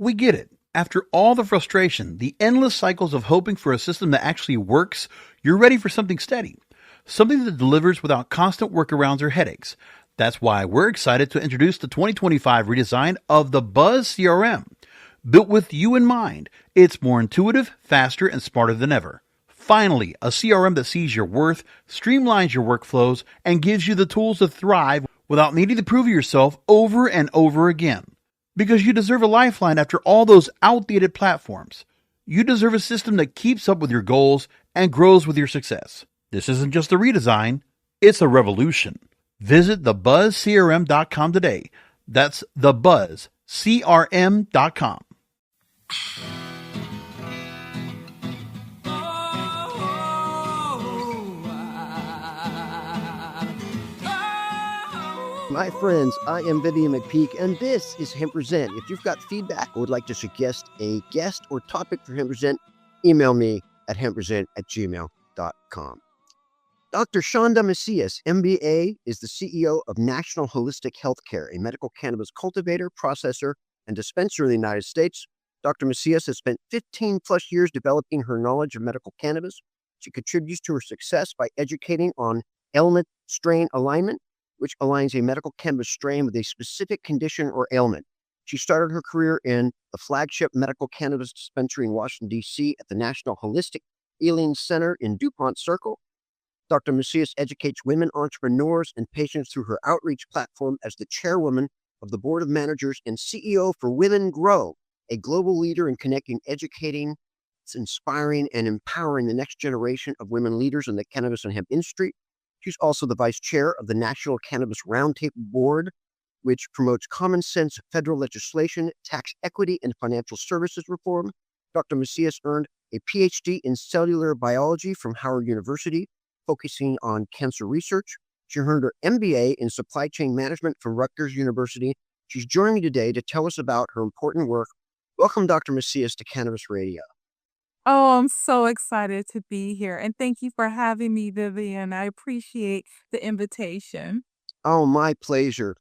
We get it. After all the frustration, the endless cycles of hoping for a system that actually works, you're ready for something steady. Something that delivers without constant workarounds or headaches. That's why we're excited to introduce the 2025 redesign of the Buzz CRM. Built with you in mind, it's more intuitive, faster, and smarter than ever. Finally, a CRM that sees your worth, streamlines your workflows, and gives you the tools to thrive without needing to prove yourself over and over again. Because you deserve a lifeline after all those outdated platforms. You deserve a system that keeps up with your goals and grows with your success. This isn't just a redesign, it's a revolution. Visit thebuzzcrm.com today. That's thebuzzcrm.com. My friends, I am Vivian McPeak, and this is Hemp Present. If you've got feedback or would like to suggest a guest or topic for Hemp Present, email me at hemppresent@gmail.com. Dr. Chanda Macias, MBA, is the CEO of National Holistic Healthcare, a medical cannabis cultivator, processor, and dispenser in the United States. Dr. Macias has spent 15 plus years developing her knowledge of medical cannabis. She contributes to her success by educating on ailment strain alignment, which aligns a medical cannabis strain with a specific condition or ailment. She started her career in the flagship medical cannabis dispensary in Washington, D.C. at the National Holistic Healing Center in Dupont Circle. Dr. Macias educates women entrepreneurs and patients through her outreach platform as the chairwoman of the board of managers and CEO for Women Grow, a global leader in connecting, educating, inspiring, and empowering the next generation of women leaders in the cannabis and hemp industry. She's also the vice chair of the National Cannabis Roundtable Board, which promotes common sense federal legislation, tax equity, and financial services reform. Dr. Macias earned a PhD in cellular biology from Howard University, focusing on cancer research. She earned her MBA in supply chain management from Rutgers University. She's joining me today to tell us about her important work. Welcome, Dr. Macias, to Cannabis Radio. Oh, I'm so excited to be here. And thank you for having me, Vivian. I appreciate the invitation. Oh, my pleasure.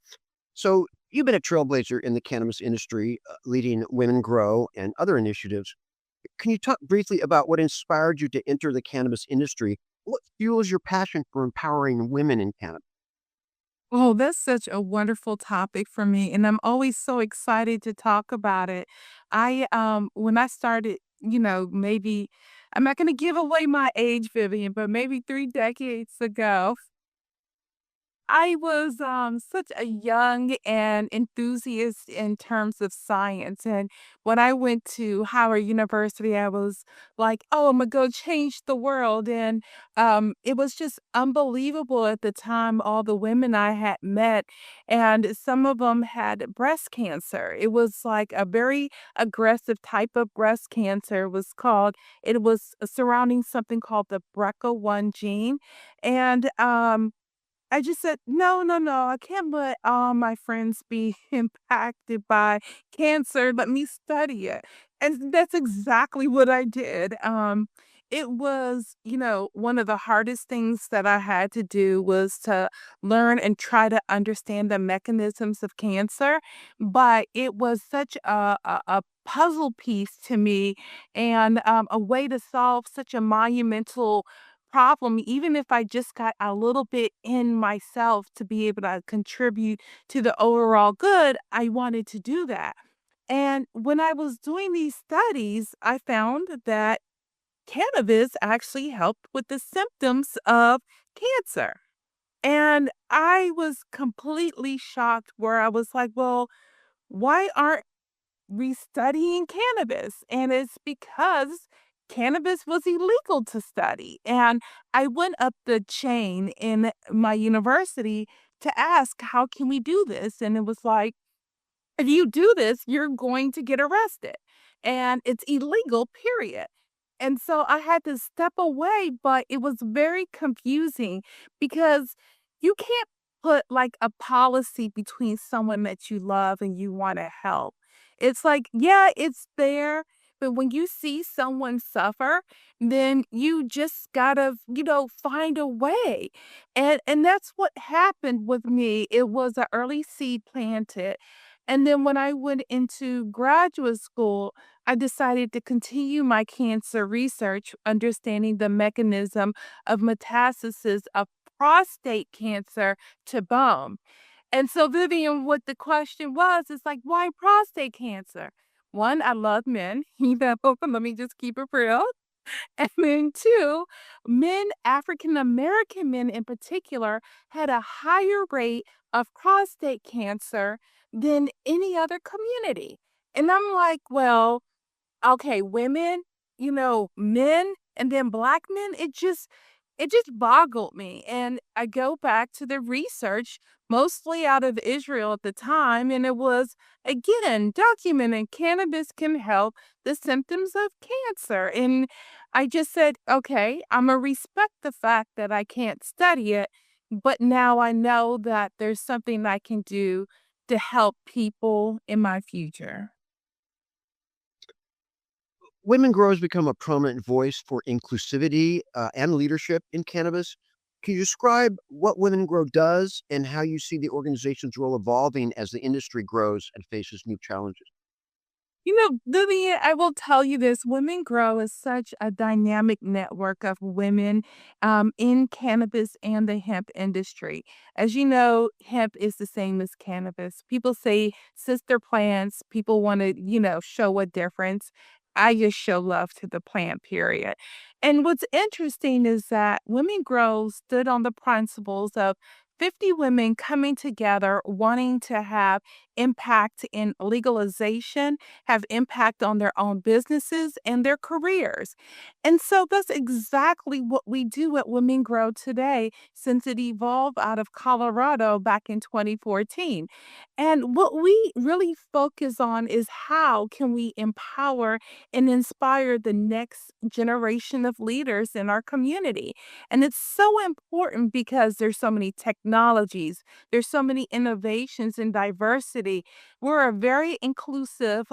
So you've been a trailblazer in the cannabis industry, leading Women Grow and other initiatives. Can you talk briefly about what inspired you to enter the cannabis industry? What fuels your passion for empowering women in cannabis? Oh, that's such a wonderful topic for me. And I'm always so excited to talk about it. When I started, maybe I'm not going to give away my age, Vivian, but maybe 3 decades ago, I was such a young and enthusiast in terms of science. And when I went to Howard University, I was like, oh, I'm going to go change the world. And it was just unbelievable at the time, all the women I had met. And some of them had breast cancer. It was like a very aggressive type of breast cancer, it was surrounding something called the BRCA1 gene. And I just said, "No, no, no, I can't let all my friends be impacted by cancer. Let me study it." And that's exactly what I did. It was, one of the hardest things that I had to do was to learn and try to understand the mechanisms of cancer, but it was such a puzzle piece to me and a way to solve such a monumental problem, even if I just got a little bit in myself to be able to contribute to the overall good, I wanted to do that. And when I was doing these studies, I found that cannabis actually helped with the symptoms of cancer. And I was completely shocked where I was like, well, why aren't restudying cannabis? And it's because cannabis was illegal to study. And I went up the chain in my university to ask, how can we do this? And it was like, if you do this, you're going to get arrested. And it's illegal, period. And so I had to step away, but it was very confusing because you can't put like a policy between someone that you love and you want to help. It's like, yeah, it's there, but when you see someone suffer, then you just gotta, find a way. And that's what happened with me. It was an early seed planted. And then when I went into graduate school, I decided to continue my cancer research, understanding the mechanism of metastasis of prostate cancer to bone. And so, Vivian, what the question was is like, why prostate cancer? One, I love men. Let me just keep it real. And then two, men, African American men in particular, had a higher rate of prostate cancer than any other community. And I'm like, well, okay, women, men and then black men, it just boggled me. And I go back to the research, mostly out of Israel at the time, and it was again documenting cannabis can help the symptoms of cancer. And I just said, okay, I'm gonna respect the fact that I can't study it, but now I know that there's something I can do to help people in my future. Women growers become a prominent voice for inclusivity and leadership in cannabis. Can you describe what Women Grow does and how you see the organization's role evolving as the industry grows and faces new challenges? Vivian, I will tell you this, Women Grow is such a dynamic network of women in cannabis and the hemp industry. As you know, hemp is the same as cannabis. People say sister plants, people want to, show a difference. I just show love to the plant, period. And what's interesting is that Women Grow stood on the principles of 50 women coming together, wanting to have impact in legalization, have impact on their own businesses and their careers. And so that's exactly what we do at Women Grow today since it evolved out of Colorado back in 2014. And what we really focus on is how can we empower and inspire the next generation of leaders in our community. And it's so important because there's so many technologies, there's so many innovations and diversity. We're a very inclusive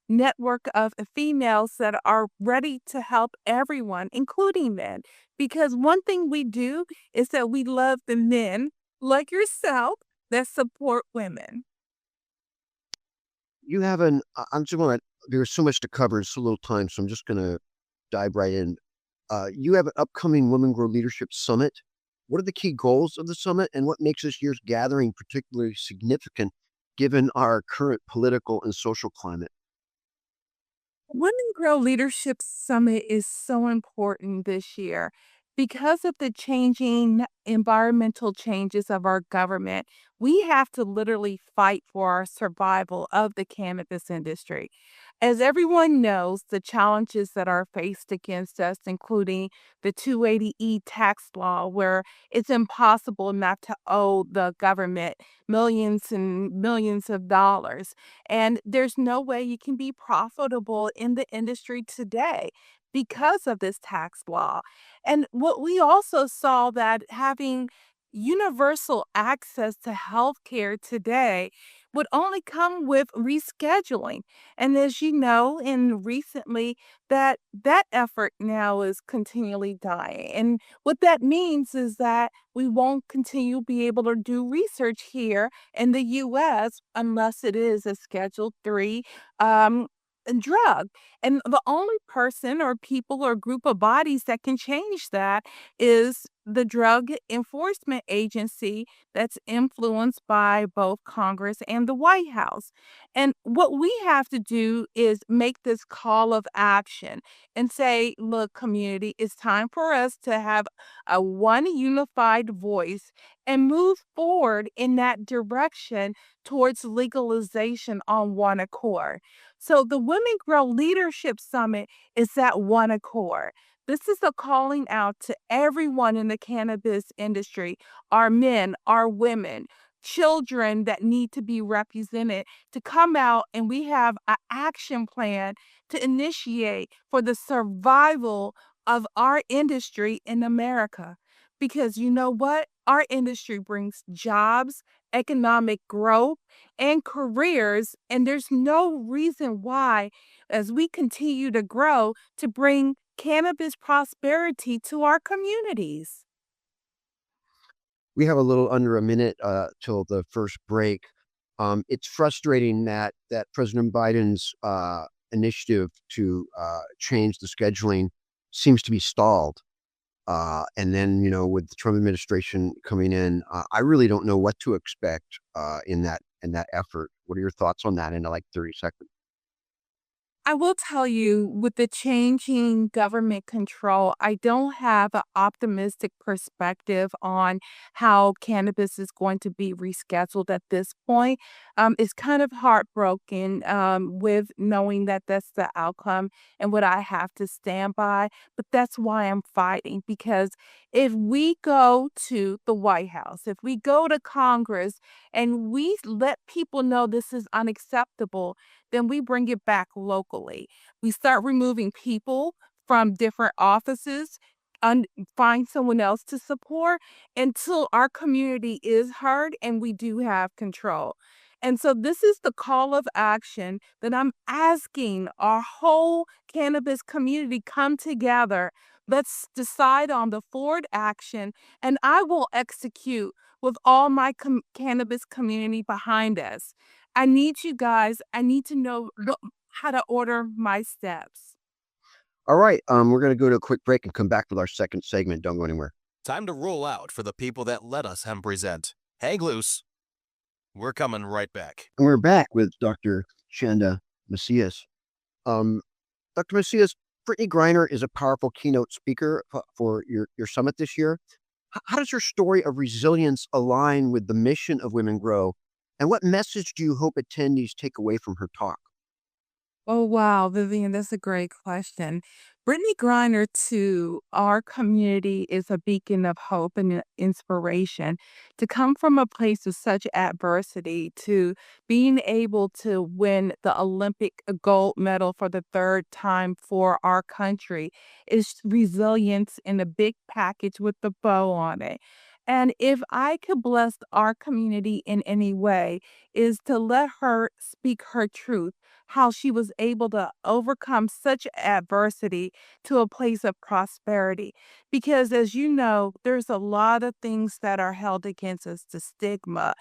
network of females that are ready to help everyone, including men. Because one thing we do is that we love the men like yourself that support women. You have I'm just going to, there's so much to cover, it's so little time, so I'm just going to dive right in. You have an upcoming Women Grow Leadership Summit. What are the key goals of the summit and what makes this year's gathering particularly significant given our current political and social climate? Women Grow Leadership Summit is so important this year because of the changing environmental changes of our government. We have to literally fight for our survival of the cannabis industry. As everyone knows, the challenges that are faced against us, including the 280E tax law, where it's impossible not to owe the government millions and millions of dollars. And there's no way you can be profitable in the industry today because of this tax law. And what we also saw that having universal access to healthcare today would only come with rescheduling. And as you know, and recently that effort now is continually dying. And what that means is that we won't continue be able to do research here in the US unless it is a Schedule 3 um, drug. And the only person or people or group of bodies that can change that is the Drug Enforcement Agency that's influenced by both Congress and the White House. And what we have to do is make this call of action and say, look, community, it's time for us to have a one unified voice and move forward in that direction towards legalization on one accord. So the Women Grow Leadership Summit is that one accord. This is a calling out to everyone in the cannabis industry, our men, our women, children that need to be represented to come out, and we have an action plan to initiate for the survival of our industry in America. Because you know what? Our industry brings jobs, economic growth, and careers. And there's no reason why, as we continue to grow, to bring cannabis prosperity to our communities. We have a little under a minute till the first break. It's frustrating that President Biden's initiative to change the scheduling seems to be stalled. And then, with the Trump administration coming in, I really don't know what to expect in that effort. What are your thoughts on that in like 30 seconds? I will tell you, with the changing government control, I don't have an optimistic perspective on how cannabis is going to be rescheduled at this point. It's kind of heartbroken with knowing that that's the outcome and what I have to stand by. But that's why I'm fighting, because if we go to the White House, if we go to Congress and we let people know this is unacceptable, then we bring it back locally. We start removing people from different offices, and find someone else to support until our community is heard and we do have control. And so this is the call of action that I'm asking our whole cannabis community come together. Let's decide on the forward action, and I will execute with all my cannabis community behind us. I need you guys. I need to know how to order my steps. All right. We're going to go to a quick break and come back with our second segment. Don't go anywhere. Time to roll out for the people that let us hemp present. Hang loose. We're coming right back. And we're back with Dr. Chanda Macias. Dr. Macias, Brittany Griner is a powerful keynote speaker for your summit this year. How does your story of resilience align with the mission of Women Grow? And what message do you hope attendees take away from her talk? Oh, wow, Vivian, that's a great question. Brittany Griner to our community is a beacon of hope and inspiration. To come from a place of such adversity to being able to win the Olympic gold medal for the third time for our country is resilience in a big package with the bow on it. And if I could bless our community in any way, is to let her speak her truth, how she was able to overcome such adversity to a place of prosperity. Because as you know, there's a lot of things that are held against us, the stigma,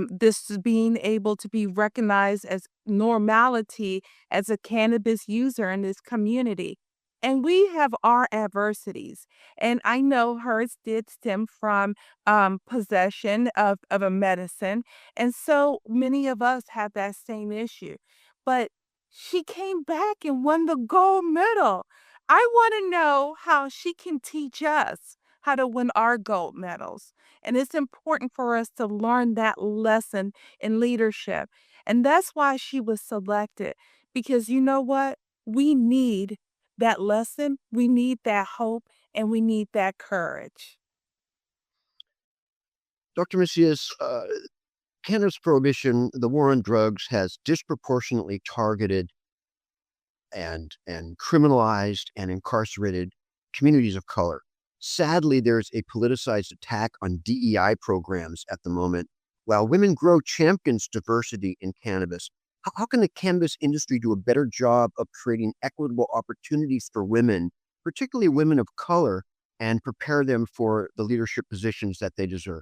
this being able to be recognized as normality as a cannabis user in this community. And we have our adversities. And I know hers did stem from possession of a medicine. And so many of us have that same issue. But she came back and won the gold medal. I want to know how she can teach us how to win our gold medals. And it's important for us to learn that lesson in leadership. And that's why she was selected. Because you know what? We need that lesson, we need that hope, and we need that courage. Dr. Macias, cannabis prohibition, the war on drugs, has disproportionately targeted and criminalized and incarcerated communities of color. Sadly, there's a politicized attack on DEI programs at the moment, while Women Grow champions diversity in cannabis. How can the cannabis industry do a better job of creating equitable opportunities for women, particularly women of color, and prepare them for the leadership positions that they deserve?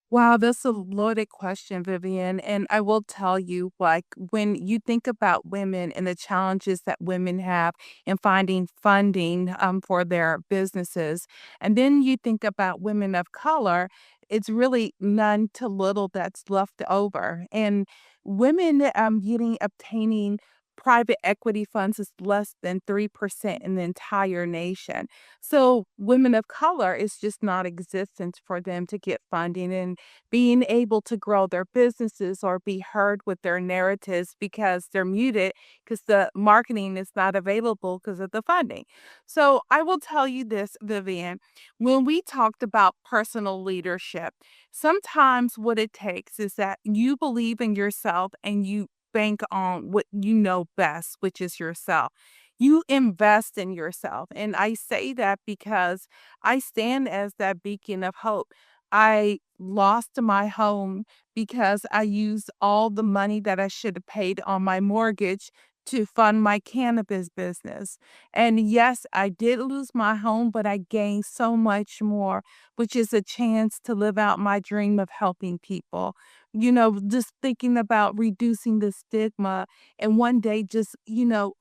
Wow, that's a loaded question, Vivian. And I will tell you, like, when you think about women and the challenges that women have in finding funding for their businesses, and then you think about women of color, it's really none to little that's left over. And women obtaining private equity funds is less than 3% in the entire nation. So women of color is just not existent for them to get funding. And being able to grow their businesses or be heard with their narratives because they're muted because the marketing is not available because of the funding. So I will tell you this, Vivian, when we talked about personal leadership, sometimes what it takes is that you believe in yourself and you bank on what you know best, which is yourself. You invest in yourself. And I say that because I stand as that beacon of hope. I lost my home because I used all the money that I should have paid on my mortgage to fund my cannabis business. And yes, I did lose my home, but I gained so much more, which is a chance to live out my dream of helping people. just thinking about reducing the stigma and one day just,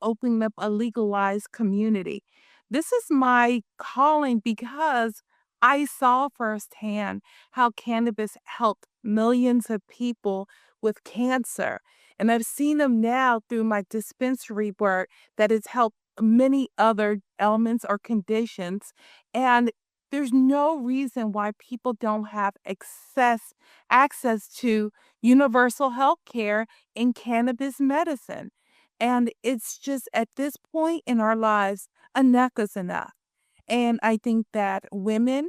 opening up a legalized community. This is my calling because I saw firsthand how cannabis helped millions of people with cancer. And I've seen them now through my dispensary work that has helped many other ailments or conditions. And there's no reason why people don't have access to universal health care in cannabis medicine. And it's just at this point in our lives, enough is enough. And I think that women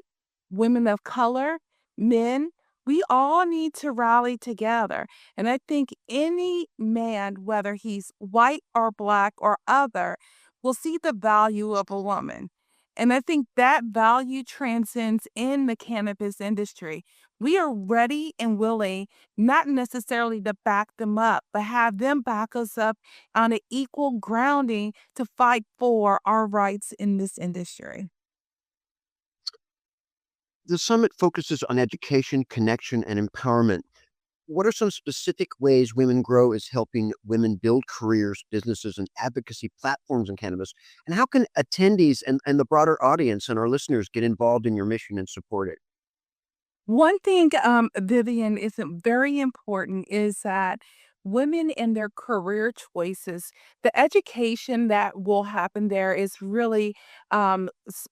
of color, men, we all need to rally together. And I think any man, whether he's white or black or other, will see the value of a woman. And I think that value transcends in the cannabis industry. We are ready and willing, not necessarily to back them up, but have them back us up on an equal grounding to fight for our rights in this industry. The summit focuses on education, connection, and empowerment. What are some specific ways Women Grow is helping women build careers, businesses, and advocacy platforms in cannabis? And how can attendees and the broader audience and our listeners get involved in your mission and support it? One thing, Vivian, is very important is that women in their career choices, the education that will happen there is really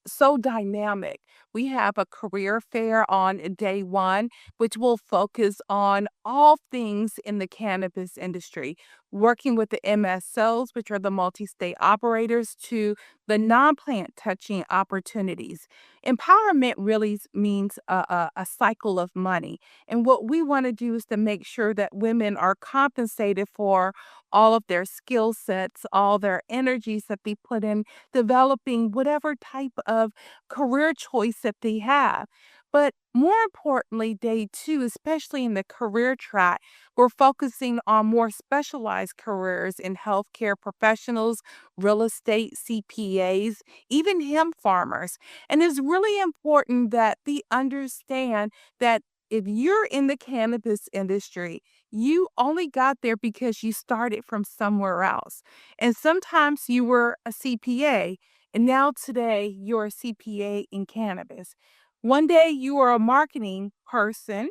so dynamic. We have a career fair on day one, which will focus on all things in the cannabis industry, working with the MSOs, which are the multi state operators, to the non plant touching opportunities. Empowerment really means a cycle of money. And what we want to do is to make sure that women are compensated for all of their skill sets, all their energies that they put in developing whatever type of career choice that they have. But more importantly, day two, especially in the career track, we're focusing on more specialized careers in healthcare professionals, real estate, CPAs, even hemp farmers. And it's really important that they understand that if you're in the cannabis industry, you only got there because you started from somewhere else. And sometimes you were a CPA, and now today you're a CPA in cannabis. One day you were a marketing person,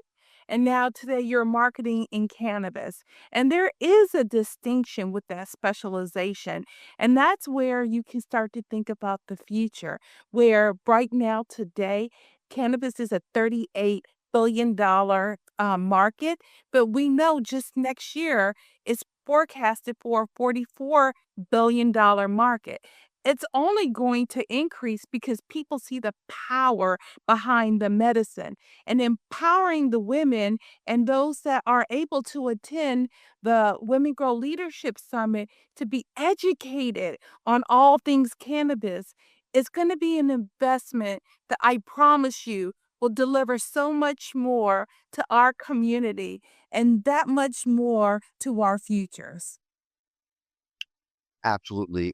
and now today you're marketing in cannabis. And there is a distinction with that specialization. And that's where you can start to think about the future, where right now, today, cannabis is a $38 billion market, but we know just next year it's forecasted for a $44 billion market. It's only going to increase because people see the power behind the medicine and empowering the women and those that are able to attend the Women Grow Leadership Summit to be educated on all things cannabis. It's going to be an investment that I promise you will deliver so much more to our community and that much more to our futures. Absolutely.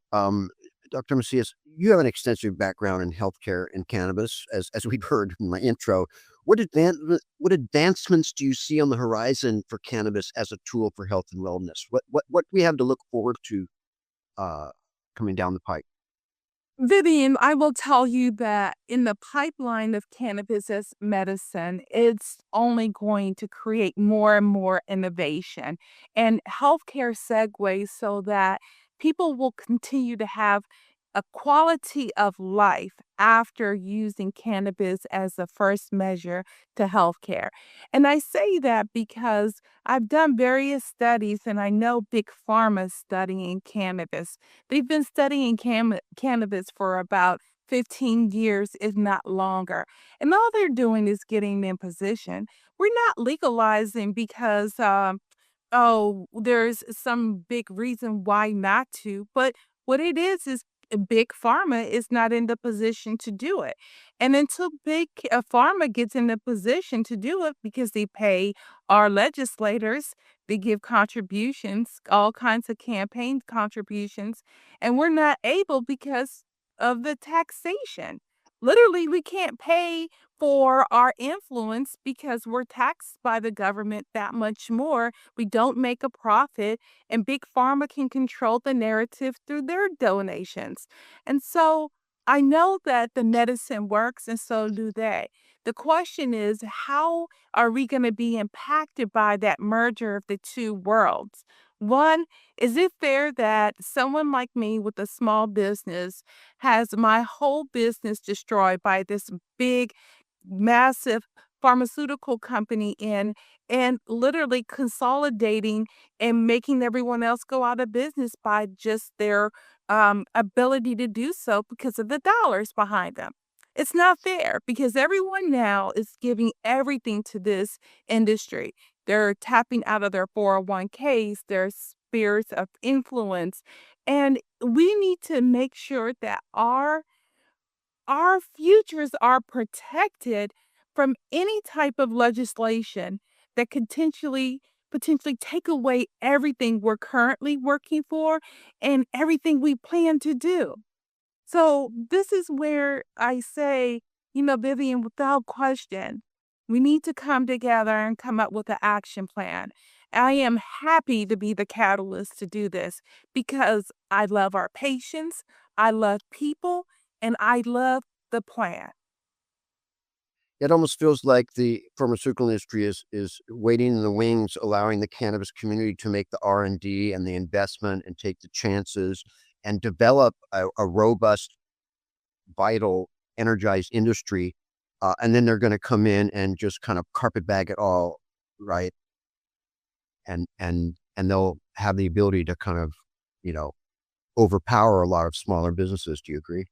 Dr. Macias, you have an extensive background in healthcare and cannabis, as we've heard in my intro. What advancements do you see on the horizon for cannabis as a tool for health and wellness? What do we have to look forward to uh, coming down the pike? Vivian, I will tell you that in the pipeline of cannabis as medicine, it's only going to create more and more innovation and healthcare segues so that people will continue to have a quality of life after using cannabis as the first measure to healthcare. And I say that because I've done various studies and I know Big Pharma is studying cannabis. They've been studying cannabis for about 15 years, if not longer. And all they're doing is getting in position. We're not legalizing because, oh, there's some big reason why not to. But what it is big pharma is not in the position to do it. And until big pharma gets in the position to do it because they pay our legislators, they give contributions, all kinds of campaign contributions, and we're not able because of the taxation. Literally, we can't pay for our influence because we're taxed by the government that much more. We don't make a profit, and Big Pharma can control the narrative through their donations. And so I know that the medicine works, and so do they. The question is, how are we going to be impacted by that merger of the two worlds? One, is it fair that someone like me with a small business has my whole business destroyed by this big, massive pharmaceutical company in and literally consolidating and making everyone else go out of business by just their ability to do so because of the dollars behind them. It's not fair because everyone now is giving everything to this industry. They're tapping out of their 401ks, their spheres of influence. And we need to make sure that our futures are protected from any type of legislation that could potentially take away everything we're currently working for and everything we plan to do. So this is where I say, Vivian, without question, we need to come together and come up with an action plan. I am happy to be the catalyst to do this because I love our patients, I love people, and I love the plan. It almost feels like the pharmaceutical industry is waiting in the wings, allowing the cannabis community to make the R&D and the investment and take the chances and develop a robust, vital, energized industry. And then they're going to come in and just kind of carpet bag it all, right? And they'll have the ability to kind of, you know, overpower a lot of smaller businesses. Do you agree?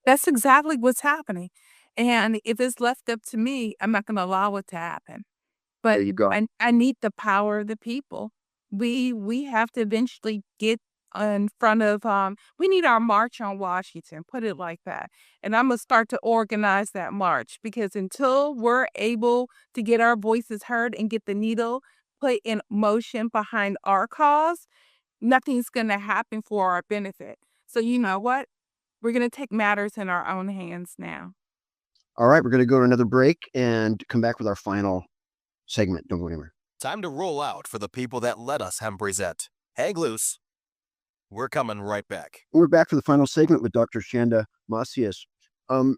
That's exactly what's happening. And if it's left up to me, I'm not going to allow it to happen. There But you go. I need the power of the people. We have to eventually get in front of we need our march on Washington, put it like that. And I'm gonna start to organize that march because until we're able to get our voices heard and get the needle put in motion behind our cause, nothing's gonna happen for our benefit. So you know what? We're gonna take matters in our own hands now. All right, we're going to go to another break and come back with our final segment. Don't go anywhere. Time to roll out for the people that let us hemp present. Hang loose. We're coming right back. We're back for the final segment with Dr. Chanda Macias. Dr.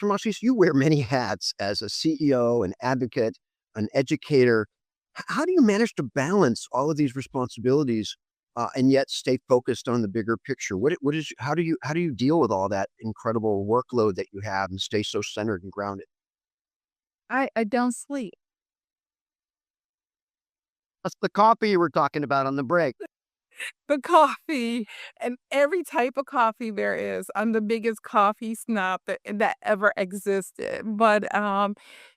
Macias, you wear many hats as a CEO, an advocate, an educator. How do you manage to balance all of these responsibilities and yet stay focused on the bigger picture? How do you deal with all that incredible workload that you have and stay so centered and grounded? I don't sleep. That's the coffee you were talking about on the break. The coffee and every type of coffee there is. I'm the biggest coffee snob that ever existed. But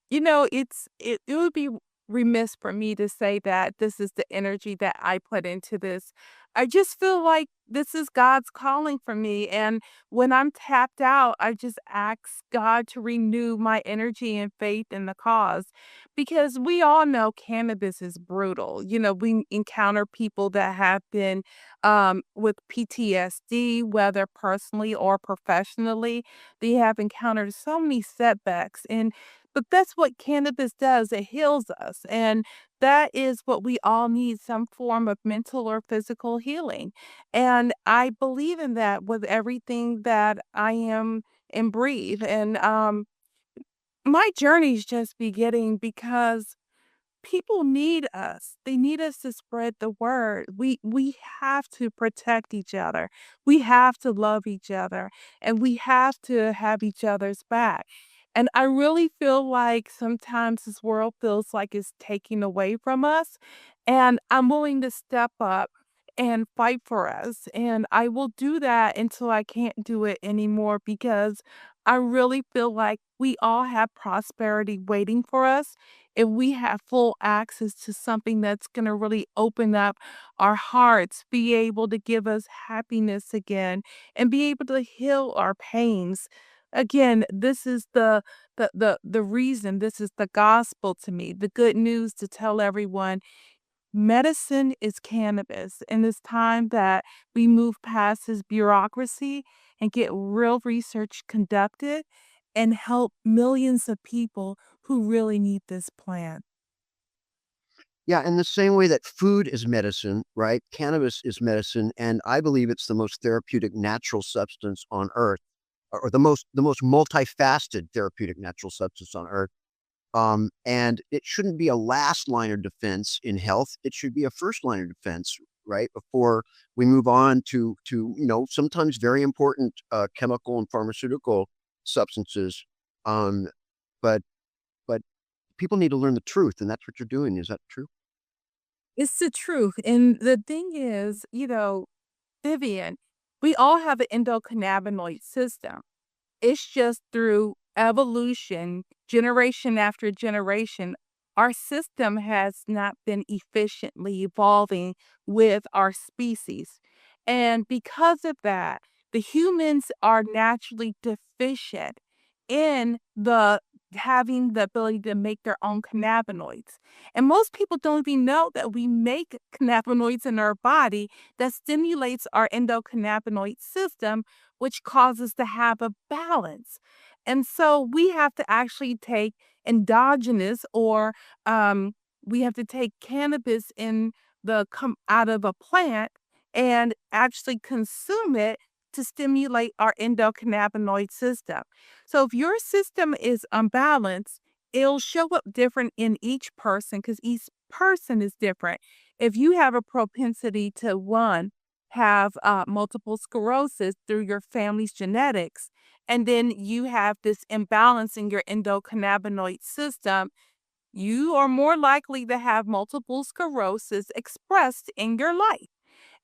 it would be remiss for me to say that this is the energy that I put into this. I just feel like this is God's calling for me. And when I'm tapped out, I just ask God to renew my energy and faith in the cause. Because we all know cannabis is brutal. We encounter people that have been with PTSD, whether personally or professionally. They have encountered so many setbacks. But that's what cannabis does. It heals us. And that is what we all need, some form of mental or physical healing. And I believe in that with everything that I am and breathe. And my journey's just beginning because people need us. They need us to spread the word. We have to protect each other. We have to love each other and we have to have each other's back. And I really feel like sometimes this world feels like it's taking away from us. And I'm willing to step up and fight for us. And I will do that until I can't do it anymore because I really feel like we all have prosperity waiting for us if we have full access to something that's going to really open up our hearts, be able to give us happiness again, and be able to heal our pains. Again, this is the reason, this is the gospel to me, the good news to tell everyone Medicine is cannabis, and it's time that we move past this bureaucracy and get real research conducted and help millions of people who really need this plant. Yeah, in the same way that food is medicine, right? Cannabis is medicine, and I believe it's the most therapeutic natural substance on earth, or the most multifaceted therapeutic natural substance on earth. And it shouldn't be a last line of defense in health. It should be a first line of defense, right? Before we move on to sometimes very important chemical and pharmaceutical substances. Um, but but people need to learn the truth, and that's what you're doing. Is that true? It's the truth. And the thing is, Vivian, we all have an endocannabinoid system. It's just through evolution, generation after generation, our system has not been efficiently evolving with our species. And because of that, the humans are naturally deficient in the having the ability to make their own cannabinoids. And most people don't even know that we make cannabinoids in our body that stimulates our endocannabinoid system, which causes to have a balance. And so we have to actually take endogenous or we have to take cannabis in out of a plant and actually consume it to stimulate our endocannabinoid system. So if your system is unbalanced, it'll show up different in each person because each person is different. If you have a propensity to one, have multiple sclerosis through your family's genetics, and then you have this imbalance in your endocannabinoid system, you are more likely to have multiple sclerosis expressed in your life.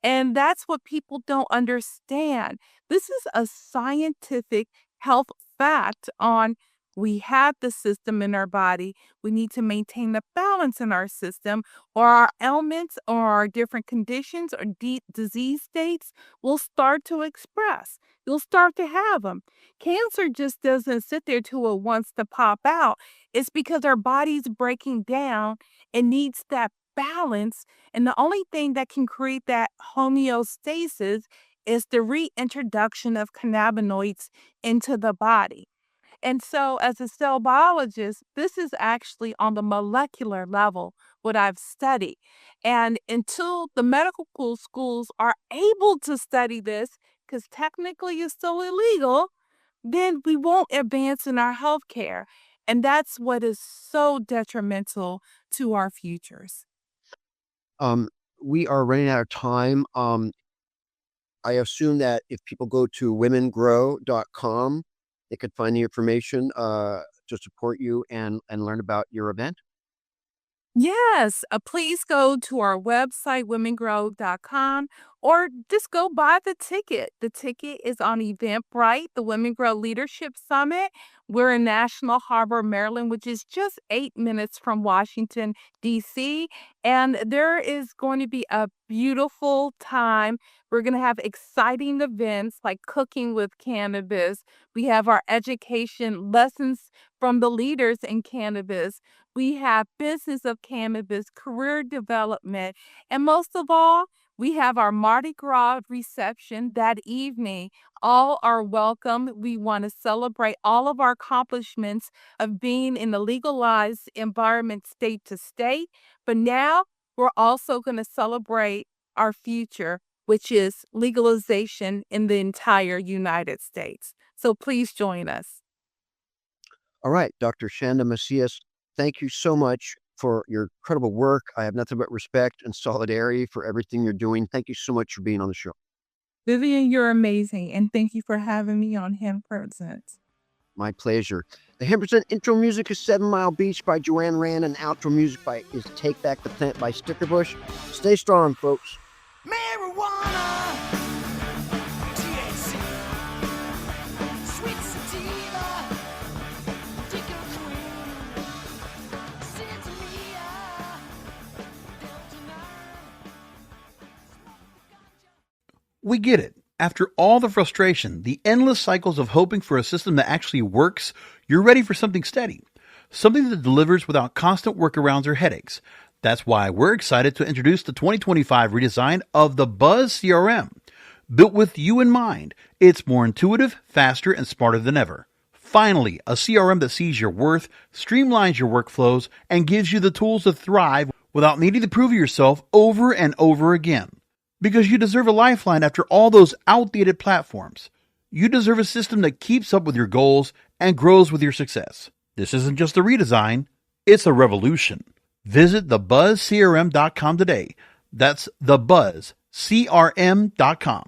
And that's what people don't understand. This is a scientific health fact on we have the system in our body. We need to maintain the balance in our system, or our ailments or our different conditions or disease states will start to express. You'll start to have them. Cancer just doesn't sit there till it wants to pop out. It's because our body's breaking down and needs that balance, and the only thing that can create that homeostasis is the reintroduction of cannabinoids into the body. And so, as a cell biologist, this is actually on the molecular level what I've studied. And until the medical schools are able to study this, because technically it's still illegal, then we won't advance in our healthcare. And that's what is so detrimental to our futures. Um, we are running out of time. I assume that if people go to womengrow.com, they could find the information to support you and learn about your event. Yes, please go to our website, womengrow.com, or just go buy the ticket. The ticket is on Eventbrite, the Women Grow Leadership Summit. We're in National Harbor, Maryland, which is just 8 minutes from Washington, D.C. And there is going to be a beautiful time. We're going to have exciting events like cooking with cannabis. We have our education lessons from the leaders in cannabis. We have business of cannabis, career development, and most of all, we have our Mardi Gras reception that evening. All are welcome. We want to celebrate all of our accomplishments of being in the legalized environment state to state. But now we're also going to celebrate our future, which is legalization in the entire United States. So please join us. All right, Dr. Chanda Macias, thank you so much for your incredible work. I have nothing but respect and solidarity for everything you're doing. Thank you so much for being on the show. Vivian, you're amazing, and thank you for having me on Hemp Presents. My pleasure. The Hemp Present intro music is 7 Mile Beach by Joanne Rand, and outro music is Take Back the Plant by Stickerbush. Stay strong, folks. Marijuana, THC, sweet sativa, Deacon Queen, Santeria, Delta 9, We get it. After all the frustration, the endless cycles of hoping for a system that actually works, you're ready for something steady. Something that delivers without constant workarounds or headaches. That's why we're excited to introduce the 2025 redesign of the Buzz CRM. Built with you in mind, it's more intuitive, faster, and smarter than ever. Finally, a CRM that sees your worth, streamlines your workflows, and gives you the tools to thrive without needing to prove yourself over and over again. Because you deserve a lifeline after all those outdated platforms. You deserve a system that keeps up with your goals and grows with your success. This isn't just a redesign, it's a revolution. Visit thebuzzcrm.com today. That's thebuzzcrm.com.